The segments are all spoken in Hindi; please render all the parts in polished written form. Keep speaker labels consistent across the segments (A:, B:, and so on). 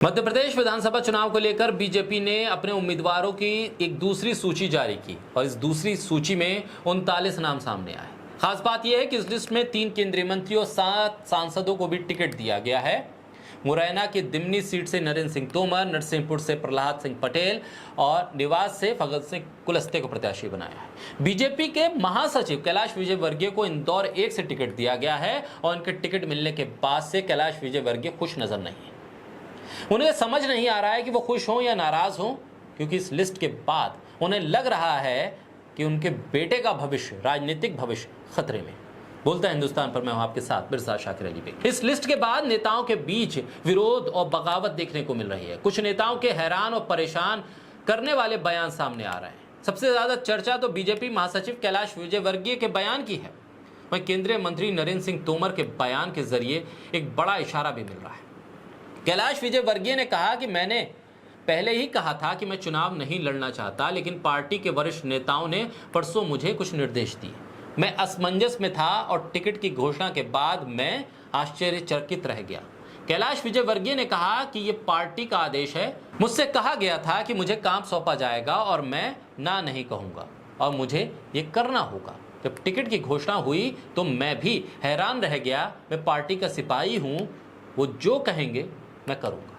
A: मध्य प्रदेश विधानसभा चुनाव को लेकर बीजेपी ने अपने उम्मीदवारों की एक दूसरी सूची जारी की और इस दूसरी सूची में 39 नाम सामने आए। खास बात यह है कि इस लिस्ट में 3 केंद्रीय मंत्रियों और 7 सांसदों को भी टिकट दिया गया है। मुरैना की दिमनी सीट से नरेंद्र सिंह तोमर, नरसिंहपुर से प्रहलाद सिंह पटेल और निवास से भगत सिंह कुलस्ते को प्रत्याशी बनाया है। बीजेपी के महासचिव कैलाश विजयवर्गीय को इंदौर 1 से टिकट दिया गया है और उनके टिकट मिलने के बाद से कैलाश विजयवर्गीय खुश नजर नहीं है। उन्हें समझ नहीं आ रहा है कि वो खुश हों या नाराज हों, क्योंकि इस लिस्ट के बाद उन्हें लग रहा है कि उनके बेटे का भविष्य, राजनीतिक भविष्य खतरे में। बोलता है हिंदुस्तान पर मैं हूं आपके साथ मिर्जा शाकिर अली बेग। इस लिस्ट के बाद नेताओं के बीच विरोध और बगावत देखने को मिल रही है। कुछ नेताओं के हैरान और परेशान करने वाले बयान सामने आ रहे हैं। सबसे ज्यादा चर्चा तो बीजेपी महासचिव कैलाश विजयवर्गीय के बयान की है। वहीं केंद्रीय मंत्री नरेंद्र सिंह तोमर के बयान के जरिए एक बड़ा इशारा भी मिल रहा है। कैलाश विजयवर्गीय ने कहा कि मैंने पहले ही कहा था कि मैं चुनाव नहीं लड़ना चाहता, लेकिन पार्टी के वरिष्ठ नेताओं ने परसों मुझे कुछ निर्देश दिए। मैं असमंजस में था और टिकट की घोषणा के बाद मैं आश्चर्यचकित रह गया। कैलाश विजयवर्गीय ने कहा कि यह पार्टी का आदेश है। मुझसे कहा गया था कि मुझे काम सौंपा जाएगा और मैं ना नहीं कहूंगा और मुझे ये करना होगा। जब टिकट की घोषणा हुई तो मैं भी हैरान रह गया। मैं पार्टी का सिपाही हूं, वो जो कहेंगे मैं करूंगा।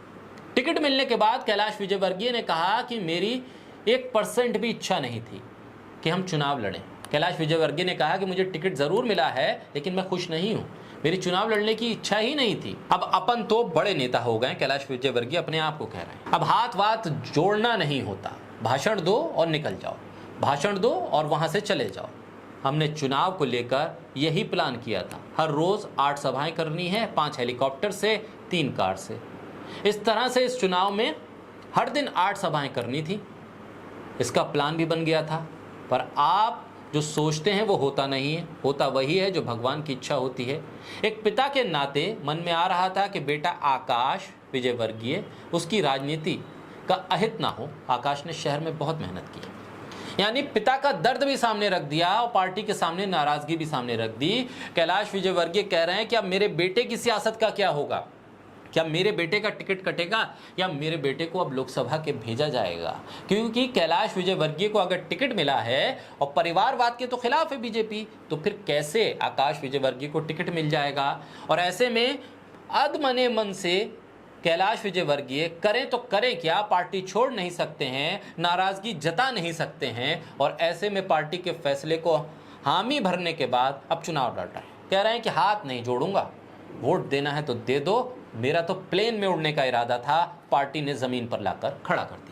A: टिकट मिलने के बाद कैलाश विजयवर्गीय ने कहा कि मेरी 1% भी इच्छा नहीं थी कि हम चुनाव लड़ें। कैलाश विजयवर्गीय ने कहा कि मुझे टिकट जरूर मिला है, लेकिन मैं खुश नहीं हूं। मेरी चुनाव लड़ने की इच्छा ही नहीं थी। अब अपन तो बड़े नेता हो गए, कैलाश विजयवर्गीय अपने आप को कह रहे हैं। अब हाथ वाथ जोड़ना नहीं होता, भाषण दो और निकल जाओ, भाषण दो और वहां से चले जाओ। हमने चुनाव को लेकर यही प्लान किया था। हर रोज 8 सभाएं करनी है, 5 हेलीकॉप्टर से, 3 कार से। इस तरह से इस चुनाव में हर दिन 8 सभाएं करनी थी। इसका प्लान भी बन गया था, पर आप जो सोचते हैं वो होता नहीं है। होता वही है जो भगवान की इच्छा होती है। एक पिता के नाते मन में आ रहा था कि बेटा आकाश विजयवर्गीय, उसकी राजनीति का अहित ना हो। आकाश ने शहर में बहुत मेहनत की, यानी पिता का दर्द भी सामने रख दिया और पार्टी के सामने नाराजगी भी सामने रख दी। कैलाश विजयवर्गीय कह रहे हैं कि अब मेरे बेटे की सियासत का क्या होगा? क्या मेरे बेटे का टिकट कटेगा या मेरे बेटे को अब लोकसभा के भेजा जाएगा? क्योंकि कैलाश विजयवर्गीय को अगर टिकट मिला है और परिवारवाद के तो खिलाफ है बीजेपी, तो फिर कैसे आकाश विजयवर्गीय को टिकट मिल जाएगा? और ऐसे में अधमने मन से कैलाश विजयवर्गीय करें तो करें क्या, पार्टी छोड़ नहीं सकते हैं, नाराजगी जता नहीं सकते हैं। और ऐसे में पार्टी के फैसले को हामी भरने के बाद अब चुनाव लड़ रहे हैं। कह रहे हैं कि हाथ नहीं जोड़ूंगा, वोट देना है तो दे दो। मेरा तो प्लेन में उड़ने का इरादा था, पार्टी ने जमीन पर लाकर खड़ा कर दिया।